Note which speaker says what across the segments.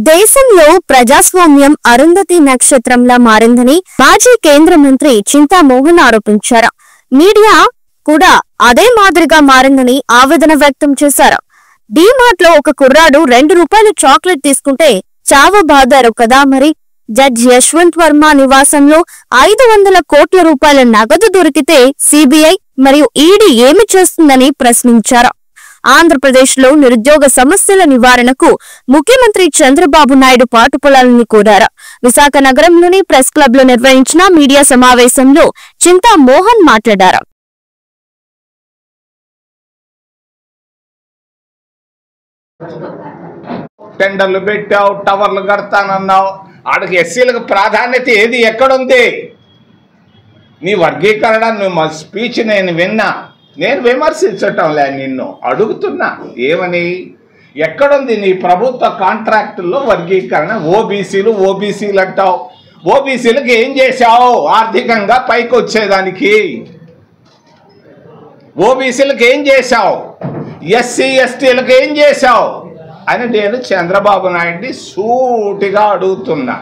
Speaker 1: దేశంలో ప్రజాస్వామ్యం అరుంధతి నక్షత్రంలా మారిందని మాజీ కేంద్ర మంత్రి చింతా మోహన్ ఆరోపించారు. మీడియా కూడా అదే మాదిరిగా మారిందని ఆవేదన వ్యక్తం చేశారు. డీమార్ట్ లో ఒక కుర్రాడు ₹2 చాక్లెట్ తీసుకుంటే చావబాదారు కదా మరి. జడ్జి యశ్వంత్ వర్మ నివాసంలో 500 కోట్ల రూపాయల నగదు దొరికితే సిబిఐ మరియు ఈడీ ఏమి చేస్తుందని ప్రశ్నించారు. ఆంధ్రప్రదేశ్ లో నిరుద్యోగ సమస్యల నివారణకు ముఖ్యమంత్రి చంద్రబాబు నాయుడు పాటుపడాలని కోరారు. విశాఖ నగరంలోని ప్రెస్ క్లబ్ లో నిర్వహించిన మీడియా సమావేశంలో చింతా మోహన్ మాట్లాడారు.
Speaker 2: టెండర్లు పెట్టావు, టవర్లు కడతానన్నావు. ఆడికి ఎస్సీలకు ప్రాధాన్యత ఏది ఎక్కడుంది? నీ వర్గీకరణ నువ్వు స్పీచ్ నేను విన్నా. నేను విమర్శించటంలే, నిన్ను అడుగుతున్నా ఏమని. ఎక్కడుంది నీ ప్రభుత్వ కాంట్రాక్టుల్లో వర్గీకరణ? ఓబీసీలు అంటావు. ఓబీసీలకు ఏం చేశావు ఆర్థికంగా పైకి వచ్చేదానికి? ఓబీసీలకు ఏం చేశావు? ఎస్సీ ఎస్టీలకు ఏం చేశావు అని నేను చంద్రబాబు నాయుడిని సూటిగా అడుగుతున్నా.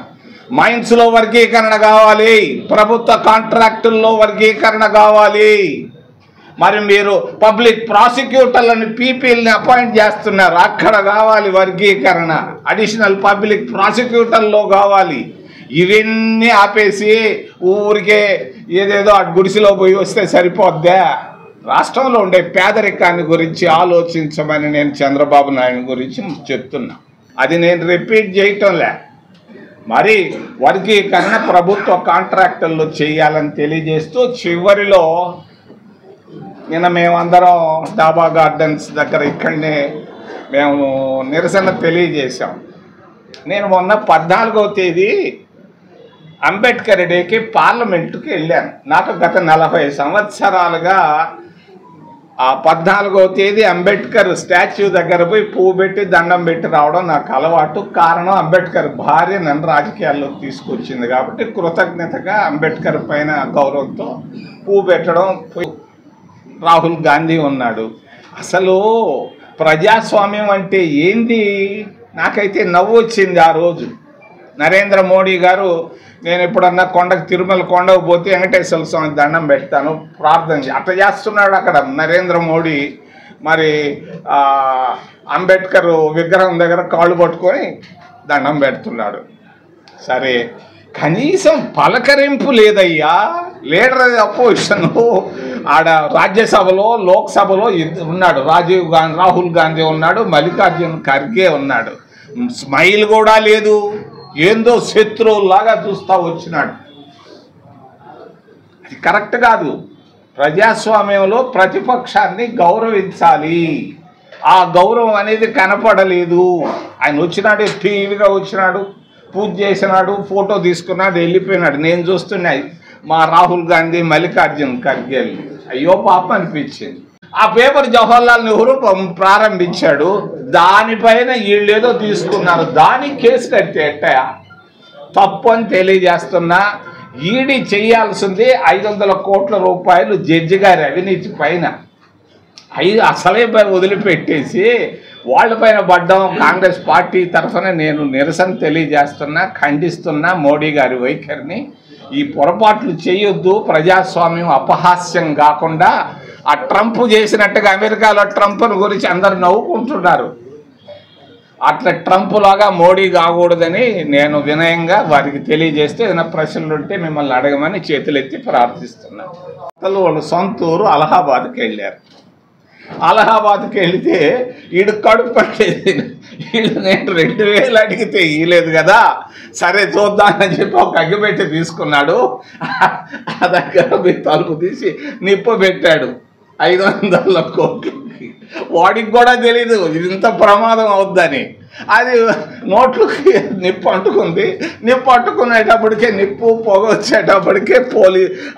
Speaker 2: మైన్స్లో వర్గీకరణ కావాలి, ప్రభుత్వ కాంట్రాక్టుల్లో వర్గీకరణ కావాలి. మరి మీరు పబ్లిక్ ప్రాసిక్యూటర్లను పీపీలని అపాయింట్ చేస్తున్నారు, అక్కడ కావాలి వర్గీకరణ. అడిషనల్ పబ్లిక్ ప్రాసిక్యూటర్లో కావాలి. ఇవన్నీ ఆపేసి ఊరికే ఏదేదో ఆ గుడిసెలో పోయి వస్తే సరిపోద్దా? రాష్ట్రంలో ఉండే పేదరికాన్ని గురించి ఆలోచించమని నేను చంద్రబాబు నాయుడు గురించి చెప్తున్నా. అది నేను రిపీట్ చేయటంలే. మరి వర్గీకరణ ప్రభుత్వ కాంట్రాక్టుల్లో చేయాలని తెలియజేస్తూ చివరిలో నిన్న మేమందరం డాబా గార్డెన్స్ దగ్గర ఇక్కడనే మేము నిరసన తెలియజేశాం. నేను మొన్న 14వ తేదీ అంబేద్కర్ డేకి పార్లమెంటుకి వెళ్ళాను. నాకు గత 40 సంవత్సరాలుగా ఆ 14వ తేదీ అంబేద్కర్ స్టాచ్యూ దగ్గర పోయి పువ్వు పెట్టి దండం పెట్టి రావడం నాకు అలవాటు. కారణం అంబేద్కర్ భార్య నన్ను రాజకీయాల్లో తీసుకొచ్చింది కాబట్టి కృతజ్ఞతగా అంబేద్కర్ పైన గౌరవంతో పువ్వు పెట్టడం. రాహుల్ గాంధీ ఉన్నాడు. అసలు ప్రజాస్వామ్యం అంటే ఏంది? నాకైతే నవ్వు వచ్చింది ఆ రోజు. నరేంద్ర మోడీ గారు, నేను ఎప్పుడన్నా తిరుమల కొండకు పోతే వెంకటేశ్వర స్వామి దండం పెడతాను, ప్రార్థన అట్లా చేస్తున్నాడు అక్కడ నరేంద్ర మోడీ. మరి అంబేద్కర్ విగ్రహం దగ్గర కాళ్ళు పట్టుకొని దండం పెడుతున్నాడు. సరే, కనీసం పలకరింపు లేదయ్యా. లీడర్ అపోజిషన్ ఆడ రాజ్యసభలో లోక్సభలో ఉన్నాడు. రాహుల్ గాంధీ ఉన్నాడు, మల్లికార్జున్ ఖర్గే ఉన్నాడు. స్మైల్ కూడా లేదు. ఏందో శత్రువులాగా చూస్తా వచ్చినాడు. అది కరెక్ట్ కాదు. ప్రజాస్వామ్యంలో ప్రతిపక్షాన్ని గౌరవించాలి. ఆ గౌరవం అనేది కనపడలేదు. ఆయన వచ్చినాడు, టీవీగా వచ్చినాడు, పూజ చేసినాడు, ఫోటో తీసుకున్నాడు, వెళ్ళిపోయినాడు. నేను చూస్తున్నాయి మా రాహుల్ గాంధీ మల్లికార్జున్ ఖర్గే. అయ్యో పాప అనిపించింది. ఆ పేపర్ జవహర్లాల్ నెహ్రూ ప్రారంభించాడు. దానిపైన వీళ్ళేదో తీసుకున్నారు. దానికి కేసు కడితే ఎట్టయా? తప్పు అని తెలియజేస్తున్నా. ఈడీ చేయాల్సింది 500 కోట్ల రూపాయలు జడ్జి గారి అవినీతి పైన అసలే వదిలిపెట్టేసి వాళ్ళపైన పడ్డం. కాంగ్రెస్ పార్టీ తరఫున నేను నిరసన తెలియజేస్తున్నా, ఖండిస్తున్నా మోడీ గారి వైఖరిని. ఈ పొరపాట్లు చేయొద్దు. ప్రజాస్వామ్యం అపహాస్యం కాకుండా ఆ ట్రంప్ చేసినట్టుగా అమెరికాలో ట్రంప్ గురించి అందరు నవ్వుకుంటున్నారు. అట్లా ట్రంప్ లాగా మోడీ కాకూడదని నేను వినయంగా వారికి తెలియజేస్తే ఏదైనా ప్రశ్నలు ఉంటే మిమ్మల్ని అడగమని చేతులెత్తి ప్రార్థిస్తున్నాను. అసలు వాళ్ళు సొంత ఊరు అలహాబాద్కి వెళ్ళారు. అలహాబాద్కి వెళితే ఈడు కడుపు పట్టేది. ఈడు నేను 2000 అడిగితే ఇవ్వలేదు కదా, సరే చూద్దామని చెప్పి ఒక అగ్గిపెట్టి తీసుకున్నాడు. ఆ దగ్గర మీ తలుపు తీసి నిప్పు పెట్టాడు 500 కోట్లకి. వాడికి కూడా తెలీదు ఇది ఇంత ప్రమాదం అవుద్దని. అది నోట్లకి నిప్పు అంటుకుంది. నిప్పు అంటుకునేటప్పటికే నిప్పు పొగ వచ్చేటప్పటికే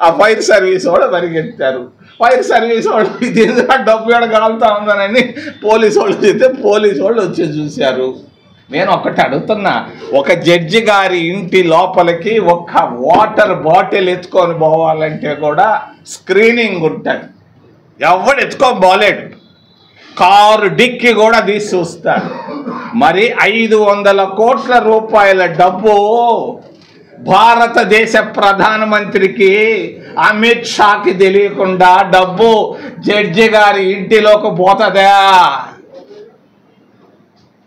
Speaker 2: ఆ ఫైర్ సర్వీస్ వాళ్ళు పరిగెత్తారు. ఫైర్ సర్వీస్ వాళ్ళు ఇది డబ్బు ఎడ కాలుతా ఉందనని పోలీసు వాళ్ళు చెప్తే పోలీసు వాళ్ళు వచ్చి చూశారు. నేను ఒకటి అడుగుతున్నా, ఒక జడ్జి గారి ఇంటి లోపలికి ఒక్క వాటర్ బాటిల్ ఎత్తుకొని పోవాలంటే కూడా స్క్రీనింగ్ ఉంటుంది. ఎవడు ఎత్తుకొని పోలేడు. కారు డిక్కి కూడా తీసి చూస్తాడు. మరి 500 కోట్ల రూపాయల డబ్బు భారతదేశ ప్రధానమంత్రికి అమిత్ షాకి తెలియకుండా డబ్బు జడ్జి గారి ఇంటిలోకి పోతుందా?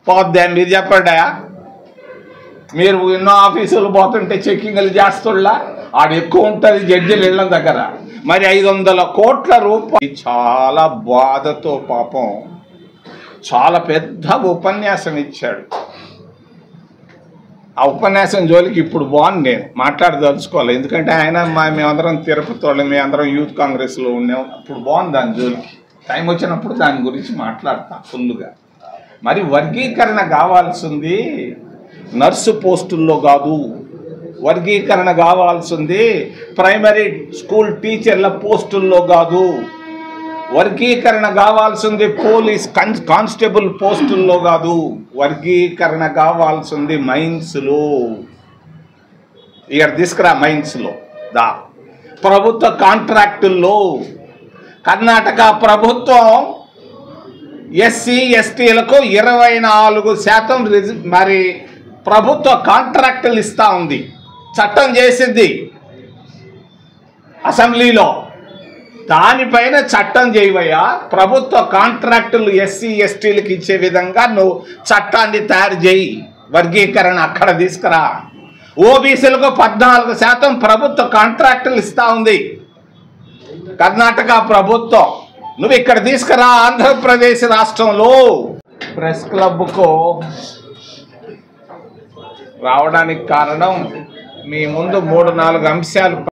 Speaker 2: పోద్దా? మీరు చెప్పండి. మీరు ఎన్నో ఆఫీసులు పోతుంటే చెక్కింగ్లు చేస్తున్నా ఆడ ఎక్కువ ఉంటుంది జడ్జిల ఇళ్ళ దగ్గర. మరి 500 కోట్ల రూపాయలు చాలా బాధతో పాపం చాలా పెద్ద ఉపన్యాసం ఇచ్చాడు. ఆ ఉపన్యాసం జోలికి ఇప్పుడు బాగుంది, నేను మాట్లాడదలుచుకోవాలి. ఎందుకంటే ఆయన మేమందరం తిరుపతి వాళ్ళం, మేమందరం యూత్ కాంగ్రెస్లో ఉన్నాం. ఇప్పుడు బాగుంది దాని జోలికి. టైం వచ్చినప్పుడు దాని గురించి మాట్లాడతా ఫుల్గా. మరి వర్గీకరణ కావాల్సింది నర్సు పోస్టుల్లో కాదు, వర్గీకరణ కావాల్సింది ప్రైమరీ స్కూల్ టీచర్ల పోస్టుల్లో కాదు, వర్గీకరణ కావాల్సింది పోలీస్ కానిస్టేబుల్ పోస్టుల్లో కాదు, వర్గీకరణ కావాల్సింది మైన్స్లో. ఇక్కడ తీసుకురా మైన్స్లో దా ప్రభుత్వ కాంట్రాక్టుల్లో. కర్ణాటక ప్రభుత్వం ఎస్సీ ఎస్టీలకు 24% మరి ప్రభుత్వ కాంట్రాక్టులు ఇస్తూ ఉంది. చట్టం చేసింది అసెంబ్లీలో. దానిపైన చట్టం చేయవయ్యా. ప్రభుత్వ కాంట్రాక్టులు ఎస్సీ ఎస్టీలకు ఇచ్చే విధంగా నువ్వు చట్టాన్ని తయారు చేయి. వర్గీకరణ అక్కడ తీసుకురా. ఓబీసీలకు 14% ప్రభుత్వ కాంట్రాక్టులు ఇస్తూ ఉంది కర్ణాటక ప్రభుత్వం. నువ్వు ఇక్కడ తీసుకురా. ఆంధ్రప్రదేశ్ రాష్ట్రంలో ప్రెస్ క్లబ్కు రావడానికి కారణం మీ ముందు 3-4 అంశాలు